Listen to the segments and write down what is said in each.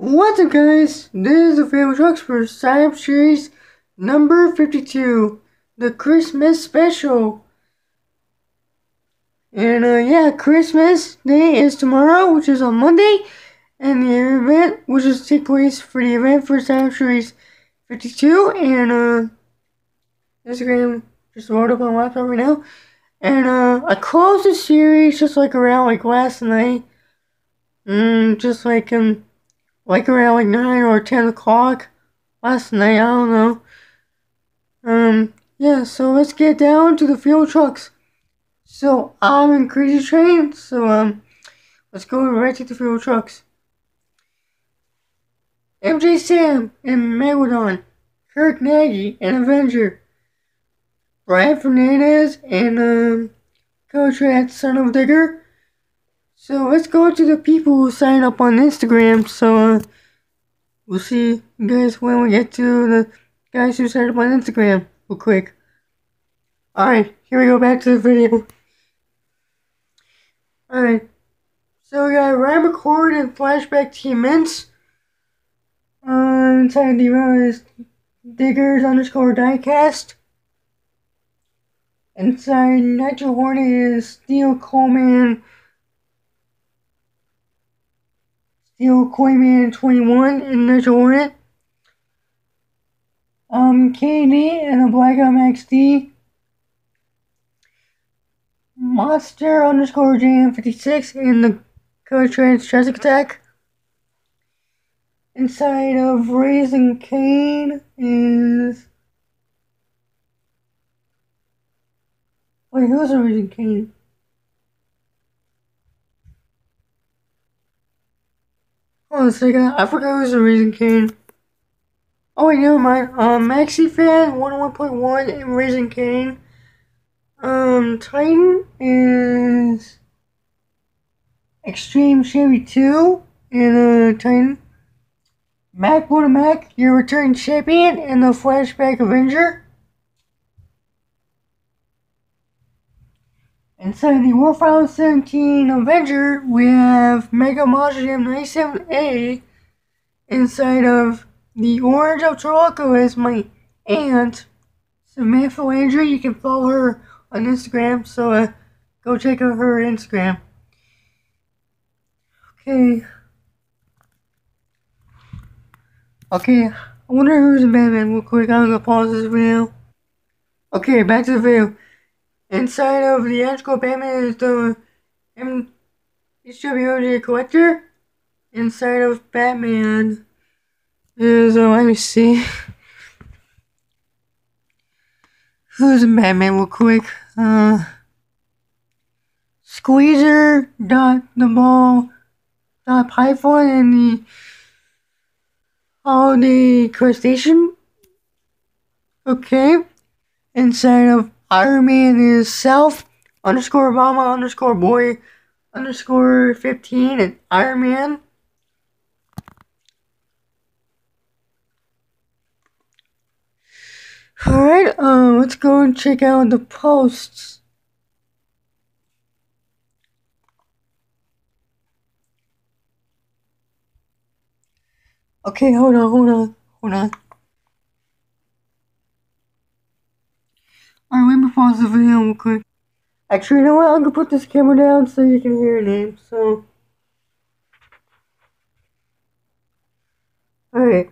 What's up, guys? This is the Favorite Trucks for Sign Up Series number 52, the Christmas special. And yeah, Christmas Day is tomorrow, which is on Monday, and the event, which is take place for the event for Sign Up Series 52, and Instagram just loaded up on my laptop right now. And I closed the series just around last night, just around 9 or 10 o'clock last night, I don't know. Yeah, so let's get down to the field trucks. So, I'm in Crazy Train, so, let's go right to the field trucks. MJ Sam and Megalodon, Kirk Nagy and Avenger, Brian Fernandez and, Coach Rat, Son of Digger. So, let's go to the people who sign up on Instagram, so, we'll see you guys when we get to the guys who signed up on Instagram real quick. Alright, here we go back to the video. Alright, so we got Ryan McCord and Flashback Team Mints. Inside the row is Diggers _ Diecast. Inside Nitro Hornet is Steel Coinman 21 in Nitro Hornet. KD and a Black XD. Monster _ JM56 in the Co-Trans Jurassic Attack. Inside of Raising Cane is... Wait, who's a Raising Cane? Hold on a second, I forgot who's a Raising Cane. Oh wait, never mind. Maxi Fan 101.1 and Raising Cane. Titan is Extreme Chevy 2 and Titan. Mac Mac, your returning champion, and the Flashback Avenger. Inside the War Final 17 Avenger, we have Mega Majam 97A. Inside of the Orange Ultraloco is my aunt, Samantha Landry. You can follow her on Instagram, so go check out her Instagram. Okay, I wonder who's in Batman real quick. I'm gonna pause this video. Okay, back to the video. Inside of the actual Batman is the HWMJ Collector. Inside of Batman is, let me see. Who's in Batman real quick? Squeezer, the Ball, Python, and the Holiday Crustacean. Okay. Inside of Iron Man is Self _ Obama _ Boy _ 15 and Iron Man. Alright, let's go and check out the posts. Okay, hold on. Alright, let me pause the video real quick. Actually, you know what? I'm gonna put this camera down so you can hear your name, so... Alright,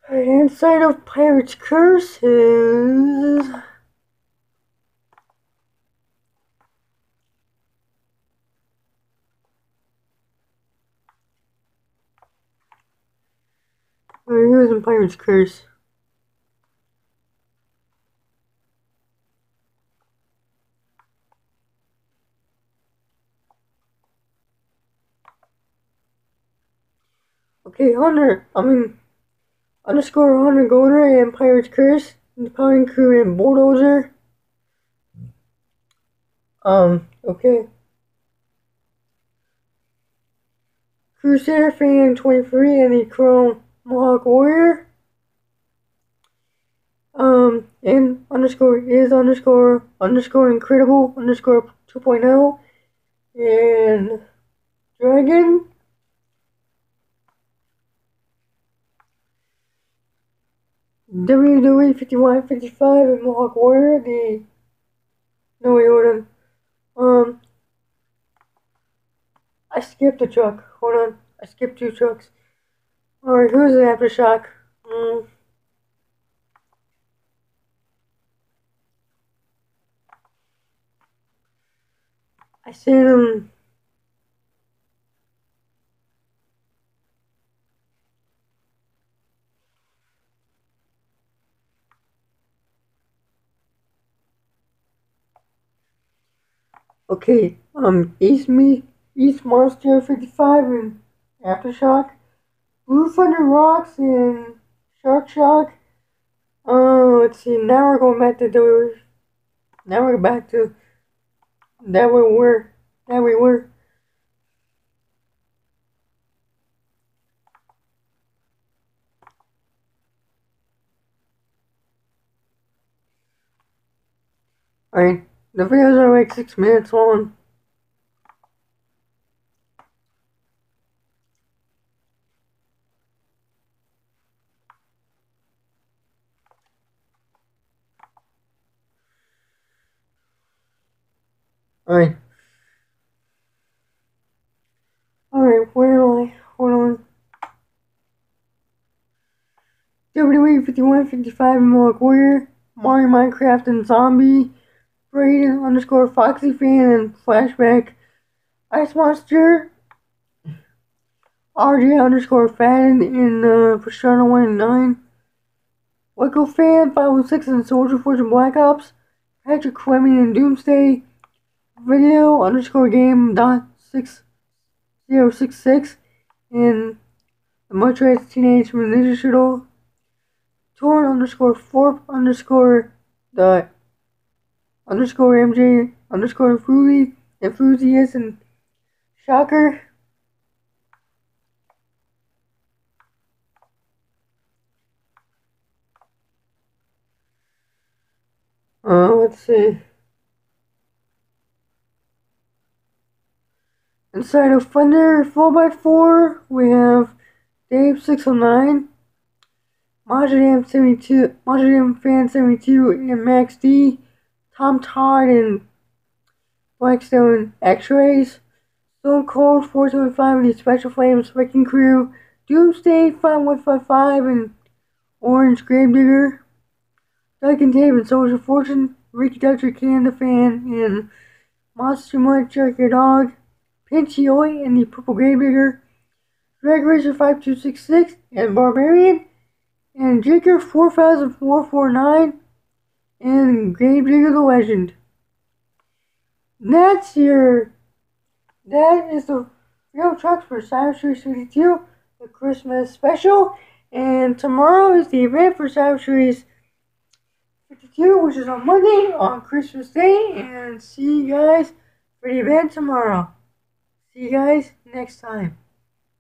inside of Pirate's Curse is... Alright, here's in Pirate's Curse. Okay, _ Hunter Golder and Pirate's Curse, and the Pounding Crew and Bulldozer. Okay. Crusader Fan 23 and the Chrome Mohawk Warrior. And _ is _ Incredible _ 2.0 and Dragon. WWE 51-55 and Mohawk Warrior. No, wait, hold on. I skipped a truck. Hold on. I skipped 2 trucks. Alright, who's the Aftershock? I said, okay, East Monster 55 and Aftershock. Blue Thunder Rocks and Shark Shock. Let's see, now we're going back to now we're back to that we were. Alright, the videos are like 6 minutes long. Alright. Alright, where am I? Hold on. WWE 51-55 Mohawk Warrior, Mario Minecraft and Zombie, Braden underscore Foxy Fan and Flashback, Ice Monster, RJ underscore Fadden in Persona 1 and 9, Waco Fan 506 and Soldier Fortune Black Ops, Patrick Fleming and Doomsday, Video underscore Game dot 6066, and the Motorized Teenage Mutant Ninja Turtle, Torn underscore Forp underscore the underscore MJ underscore Foodie Enthusiast and Shocker. Let's see. Inside of Thunder 4x4, we have Dave 609, Majidam 72, Majidam Fan 72, and Max D, Tom Todd, and Blackstone X-Rays, Stone Cold 425 and the Special Flames Wrecking Crew, Doomsday 5155 and Orange Gravedigger, Doug and Dave and Soldier Fortune, Ricky Dutcher Canada Fan, and Monster Mud Jerky Dog, Pinchy Oi and the Purple Gravedigger, Greg Racer 5266 and Barbarian, and Jaker 4449 and Gravedigger the Legend. That is the real trucks for Cyber Series 52, the Christmas special, and tomorrow is the event for Cyber Series 52, which is on Monday, on Christmas Day, and see you guys for the event tomorrow. See you guys next time.